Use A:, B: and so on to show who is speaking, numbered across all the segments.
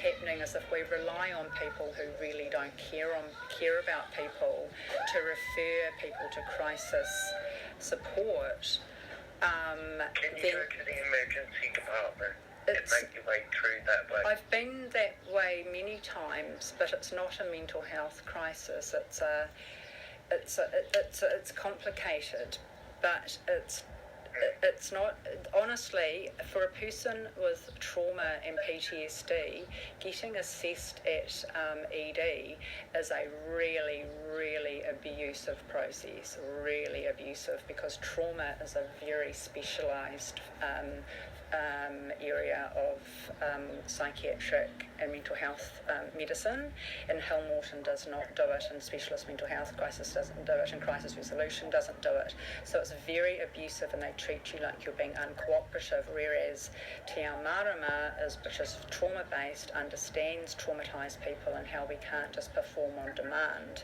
A: happening is if we rely on people who really don't care about people to refer people to crisis support,
B: can you go to the emergency department and make your way through that way?
A: I've been that way many times, but it's not a mental health crisis. It's complicated, but it's not, honestly, for a person with trauma and PTSD, getting assessed at ED is a really, really abusive process, really abusive, because trauma is a very specialised area of psychiatric and mental health medicine, and Hill Morton does not do it, and specialist mental health crisis doesn't do it, and crisis resolution doesn't do it. So it's very abusive, and they treat you like you're being uncooperative, whereas Te Ao Marama, which is trauma-based, understands traumatised people and how we can't just perform on demand.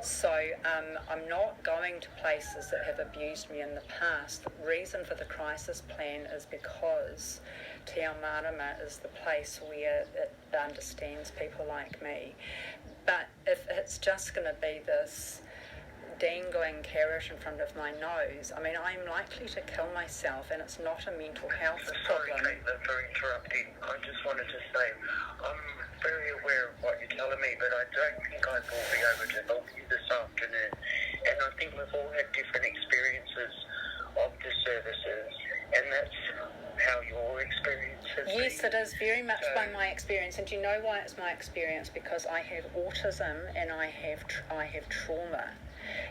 A: So I'm not going to places that have abused me in the past. The reason for the crisis plan is because Te Ao Marama is the place where it understands people like me. But if it's just going to be this dangling carrot in front of my nose, I mean, I'm likely to kill myself, and it's not a mental health problem.
B: Sorry, Caitlin, for interrupting. I just wanted to say, I'm very aware of what you're telling me, but I don't think I will be able to help you this afternoon. And I think we've all had different experiences of the services, and that's how your experience has been.
A: Yes, it is very much by my experience, and do you know why it's my experience? Because I have autism and I have trauma.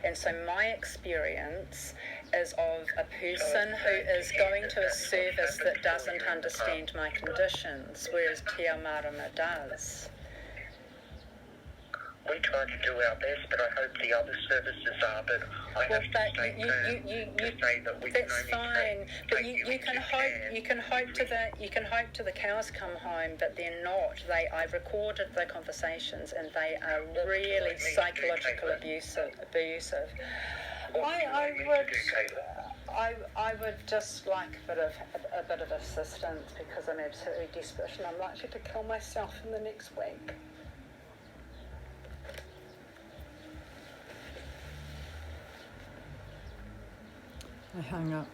A: And so my experience is of a person who is going to a service that doesn't understand my conditions, whereas Te Ao Marama does.
B: We try to do our best, but I hope the other services are, but I have to stay firm to say that we can only
A: fine, but you can hope to the cows come home, but they're not. I've recorded the conversations, and they are really psychological abusive. I would just like a bit of assistance, because I'm absolutely desperate, and I'm likely to kill myself in the next week.
C: I hung up.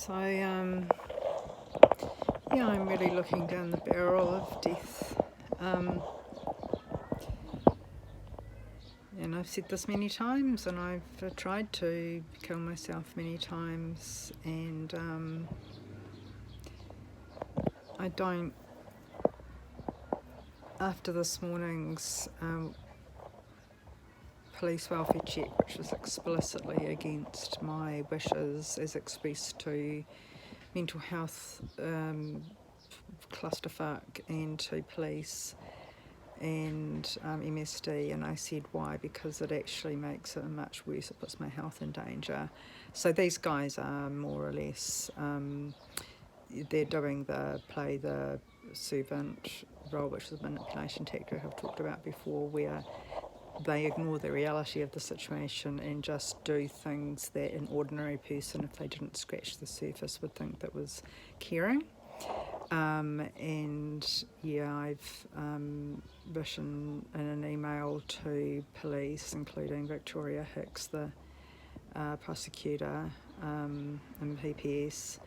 C: So, yeah, I'm really looking down the barrel of death. And I've said this many times, and I've tried to kill myself many times, and I don't. After this morning's police welfare check, which was explicitly against my wishes as expressed to mental health clusterfuck and to police and MSD, and I said why, because it actually makes it much worse, it puts my health in danger. So these guys are more or less, they're doing play the servant role, which is a manipulation tactic I've talked about before, where they ignore the reality of the situation and just do things that an ordinary person, if they didn't scratch the surface, would think that was caring. And yeah, I've written in an email to police, including Victoria Hicks, the prosecutor in PPS,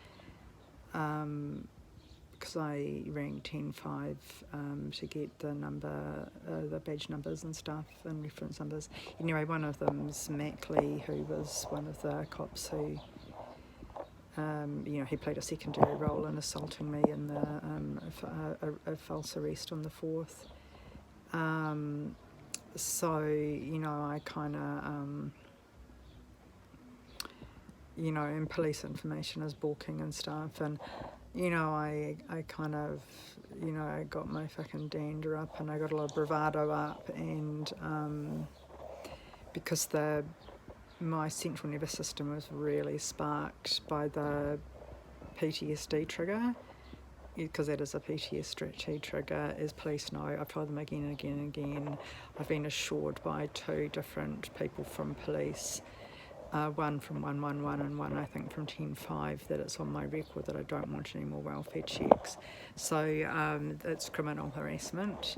C: because I rang 10-5 to get the number, the badge numbers and stuff and reference numbers. Anyway, one of them's Mackley, who was one of the cops who he played a secondary role in assaulting me in a false arrest on the 4th. So, I kind of, and police information is balking and stuff, and, I kind of, I got my fucking dander up, and I got a lot of bravado up, and because my central nervous system was really sparked by the PTSD trigger, because that is a PTSD trigger, as police know. I've told them again and again and again. I've been assured by 2 different people from police, one from 111 and one I think from 10-5, that it's on my record that I don't want any more welfare checks. So it's criminal harassment.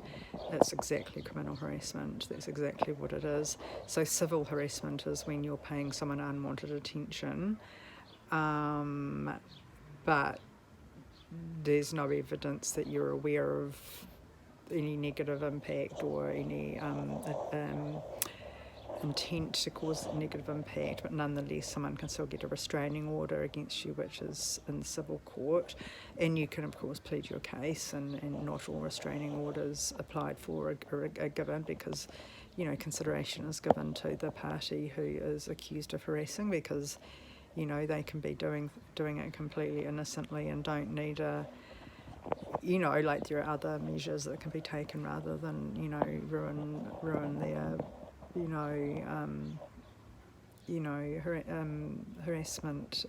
C: It's exactly criminal harassment. That's exactly what it is. So civil harassment is when you're paying someone unwanted attention, but there's no evidence that you're aware of any negative impact or any intent to cause negative impact, but nonetheless someone can still get a restraining order against you, which is in civil court, and you can of course plead your case, and not all restraining orders applied for are given, because consideration is given to the party who is accused of harassing, because they can be doing it completely innocently and don't need like there are other measures that can be taken rather than ruin their harassment.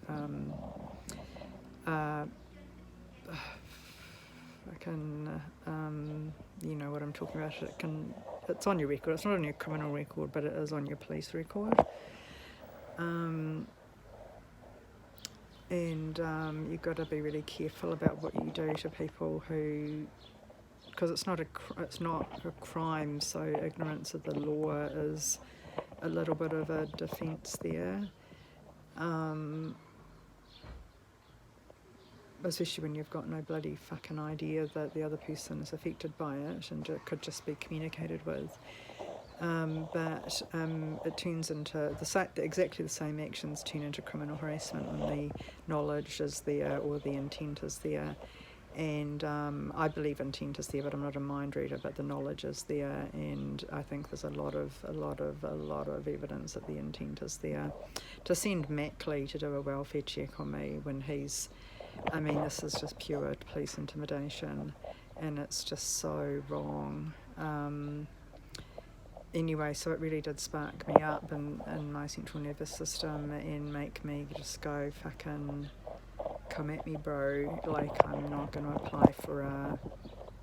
C: You know what I'm talking about. It's on your record. It's not on your criminal record, but it is on your police record. And you've got to be really careful about what you do to people who, because it's not a crime, so ignorance of the law is a little bit of a defence there, especially when you've got no bloody fucking idea that the other person is affected by it, and it could just be communicated with. But it turns into exactly the same actions turn into criminal harassment when the knowledge is there or the intent is there. And I believe intent is there, but I'm not a mind reader. But the knowledge is there, and I think there's a lot of evidence that the intent is there. To send Mackley to do a welfare check on me when this is just pure police intimidation, and it's just so wrong. Anyway, so it really did spark me up in my central nervous system and make me just go, fucking come at me, bro. Like, I'm not going to apply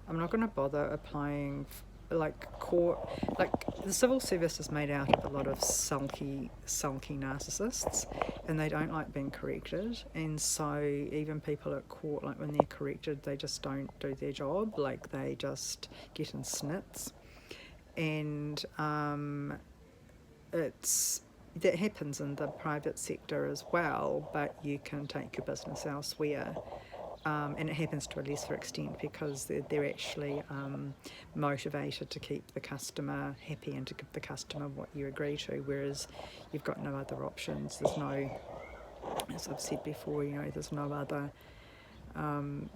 C: I'm not going to bother applying, court. Like, the civil service is made out of a lot of sulky narcissists, and they don't like being corrected. And so even people at court, like, when they're corrected, they just don't do their job. Like, they just get in snits. And that happens in the private sector as well, but you can take your business elsewhere. And it happens to a lesser extent because they're actually motivated to keep the customer happy and to give the customer what you agree to, whereas you've got no other options. There's no, as I've said before, there's no other,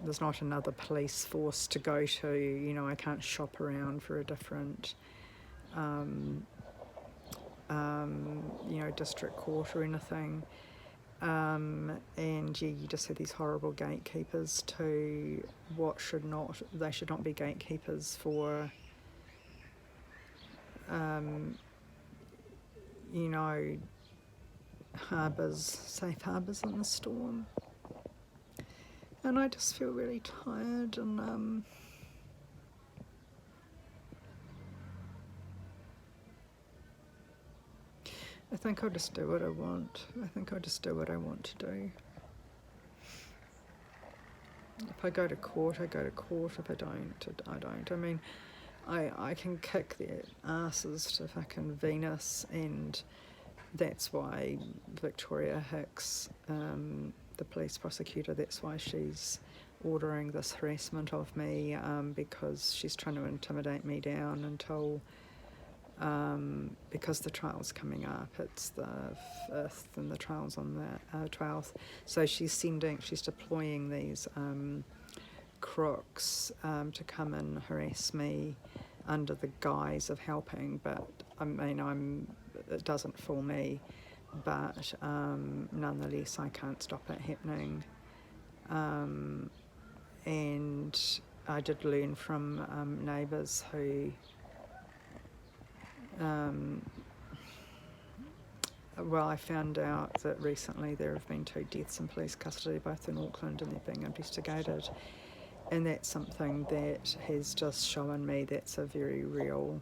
C: there's not another police force to go to. I can't shop around for a different district court or anything, and you just have these horrible gatekeepers to they should not be gatekeepers for safe harbours in the storm. And I just feel really tired, and I think I'll just do what I want. I think I'll just do what I want to do. If I go to court, I go to court. If I don't, I don't. I can kick their asses to fucking Venus, and that's why Victoria Hicks, the police prosecutor, that's why she's ordering this harassment of me, because she's trying to intimidate me down until because the trial's coming up. It's the 5th and the trial's on the 12th. So she's deploying these crooks to come and harass me under the guise of helping, but I mean, it doesn't fool me, but nonetheless I can't stop it happening. And I did learn from neighbours who well, I found out that recently there have been 2 deaths in police custody, both in Auckland, and they're being investigated. And that's something that has just shown me that's a very real,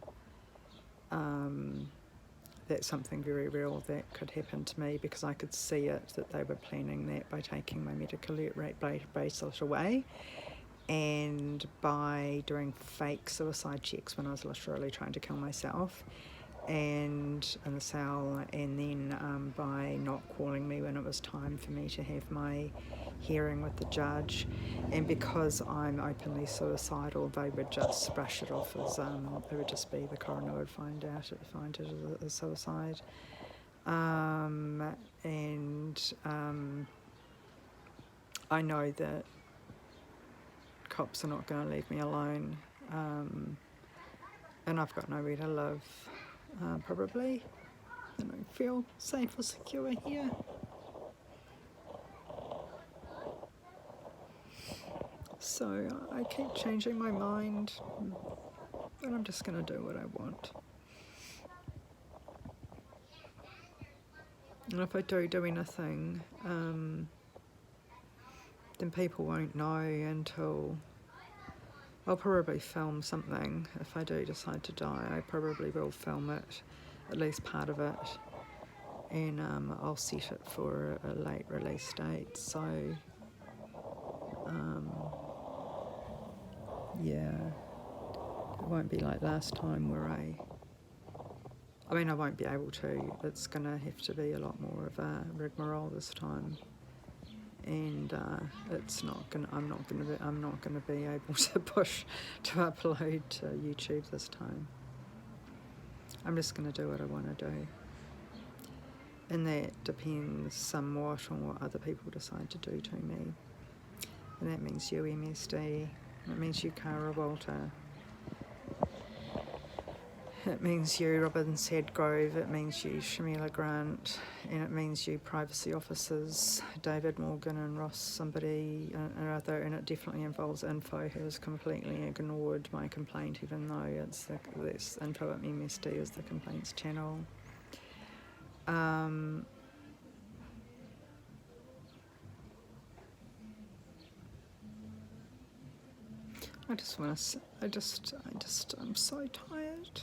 C: that's something very real that could happen to me, because I could see it, that they were planning that by taking my medical alert rate bracelet away and by doing fake suicide checks when I was literally trying to kill myself, and in the cell, and then by not calling me when it was time for me to have my hearing with the judge. And because I'm openly suicidal, they would just brush it off as it would just be the coroner would find it as suicide. And I know that cops are not going to leave me alone, and I've got nowhere to live. Probably. I don't feel safe or secure here. So I keep changing my mind, but I'm just going to do what I want. And if I do anything, then people won't know until... I'll probably film something. If I do decide to die, I probably will film it, at least part of it, and I'll set it for a late release date. So yeah, it won't be like last time where I won't be able to. It's gonna have to be a lot more of a rigmarole this time. And I'm not gonna be able to push to upload to YouTube this time. I'm just gonna do what I want to do, and that depends somewhat on what other people decide to do to me. And that means you, MSD. It means you, Cara Walter. It means you, Robin Sadgrove. It means you, Shamila Grant. And it means you, privacy officers, David Morgan and Ross somebody or other. And it definitely involves Info, who has completely ignored my complaint, even though this Info at MSD is the complaints channel. I'm so tired.